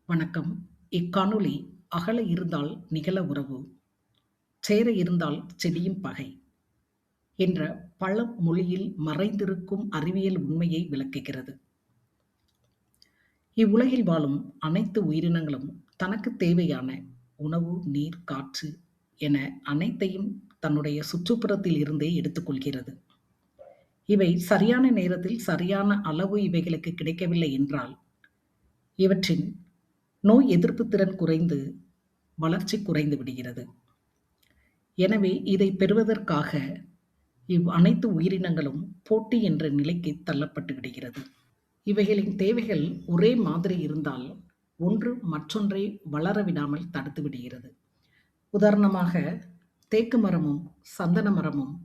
வணக்கம். இக்காணொளி அகல இருந்தால் நிகழ உறவு, சேர இருந்தால் செடியும் பகை என்ற பழமொழியில் மறைந்திருக்கும் அறிவியல் உண்மையை விளக்குகிறது. இவ்வுலகில் வாழும் அனைத்து உயிரினங்களும் தனக்கு தேவையான உணவு, நீர், காற்று என அனைத்தையும் தன்னுடைய சுற்றுப்புறத்தில் இருந்தே எடுத்துக்கொள்கிறது. இவை சரியான நேரத்தில் சரியான அளவு இவைகளுக்கு கிடைக்கவில்லை என்றால் இவற்றின் நோய் எதிர்ப்பு திறன் குறைந்து வளர்ச்சி குறைந்து விடுகிறது. எனவே இதை பெறுவதற்காக அனைத்து உயிரினங்களும் போட்டி என்ற நிலைக்கு தள்ளப்பட்டு விடுகிறது. இவைகளின் தேவைகள் ஒரே மாதிரி இருந்தால் ஒன்று மற்றொன்றை வளர விடாமல் தடுத்து விடுகிறது. உதாரணமாக தேக்கு மரமும் சந்தன மரமும்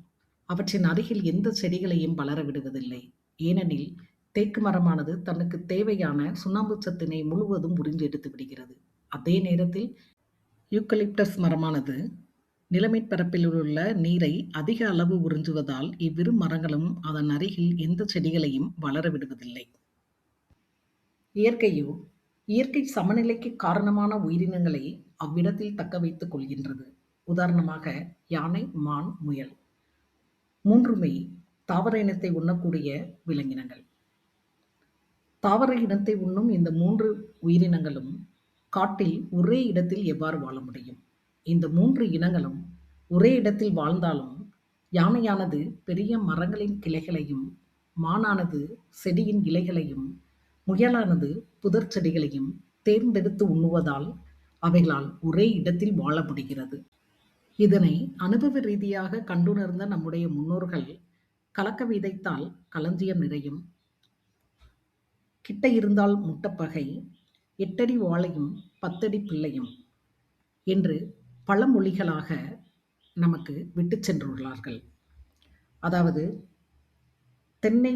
அவற்றின் அருகில் எந்த செடிகளையும் வளர விடுவதில்லை. ஏனெனில் தேக்கு மரமானது தனக்கு தேவையான சுண்ணாம்பு சத்தினை முழுவதும் உறிஞ்சி எடுத்து விடுகிறது. அதே நேரத்தில் யூக்கலிப்டஸ் மரமானது நிலமேற்பரப்பில் உள்ள நீரை அதிக அளவு உறிஞ்சுவதால் இவ்விரு மரங்களும் அதன் அருகில் எந்த செடிகளையும் வளர விடுவதில்லை. இயற்கை சமநிலைக்கு காரணமான உயிரினங்களை அவ்விடத்தில் தக்க வைத்துக் கொள்கின்றது. உதாரணமாக யானை, மான், முயல் மூன்றுமே தாவர இனத்தை உண்ணக்கூடிய விலங்கினங்கள். தாவர இனத்தை உண்ணும் இந்த மூன்று உயிரினங்களும் காட்டில் ஒரே இடத்தில் எவ்வாறு வாழ முடியும்? இந்த மூன்று இனங்களும் ஒரே இடத்தில் வாழ்ந்தாலும் யானையானது பெரிய மரங்களின் கிளைகளையும், மானானது செடியின் இலைகளையும், முயலானது புதர் செடிகளையும் தேர்ந்தெடுத்து உண்ணுவதால் அவைகளால் ஒரே இடத்தில் வாழ முடிகிறது. இதனை அனுபவ ரீதியாக கண்டுணர்ந்த நம்முடைய முன்னோர்கள் கலக்க விதைத்தால் களஞ்சியம் நிறையும், கிட்ட இருந்தால் முட்டப்பகை, 8 அடி வாழையும் 10 அடி பிள்ளையும் என்று பழமொழிகளாக நமக்கு விட்டு சென்றுள்ளார்கள். அதாவது தென்னை,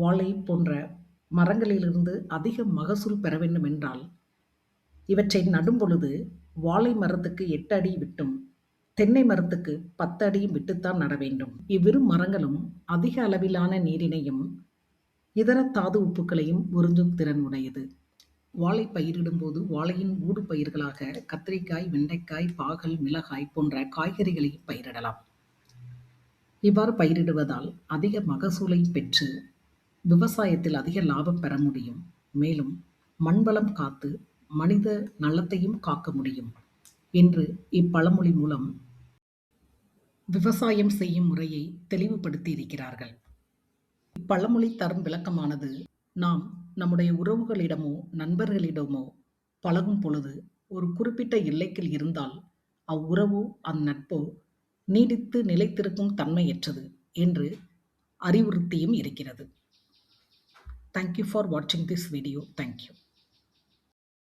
வாழை போன்ற மரங்களிலிருந்து அதிக மகசூல் பெற வேண்டும் என்றால் இவற்றை நடும் பொழுது வாழை மரத்துக்கு 8 அடி விட்டும், தென்னை மரத்துக்கு 10 அடியும் விட்டுத்தான் நட வேண்டும். இவ்விரு மரங்களும் அதிக அளவிலான நீரினையும் இதர தாது உப்புக்களையும் உறிஞ்சும் திறன் உடையது. வாழை பயிரிடும்போது வாழையின் ஊடு பயிர்களாக கத்திரிக்காய், வெண்டைக்காய், பாகல், மிளகாய் போன்ற காய்கறிகளையும் பயிரிடலாம். இவ்வாறு பயிரிடுவதால் அதிக மகசூலை பெற்று விவசாயத்தில் அதிக லாபம் பெற முடியும். மேலும் மண்வளம் காத்து மனித நலத்தையும் காக்க முடியும் என்று இப்பழமொழி மூலம் விவசாயம் செய்யும் முறையை தெளிவுபடுத்தி இருக்கிறார்கள். இப்பழமொழி தரும் விளக்கமானது நாம் நம்முடைய உறவுகளிடமோ நண்பர்களிடமோ பழகும் பொழுது ஒரு குறிப்பிட்ட எல்லைக்குள் இருந்தால் அவ்வுறவோ அந்நட்போ நீடித்து நிலைத்திருக்கும் தன்மையற்றது என்று அறிவுறுத்தியும் இருக்கிறது. Thank you for watching this video. Thank you.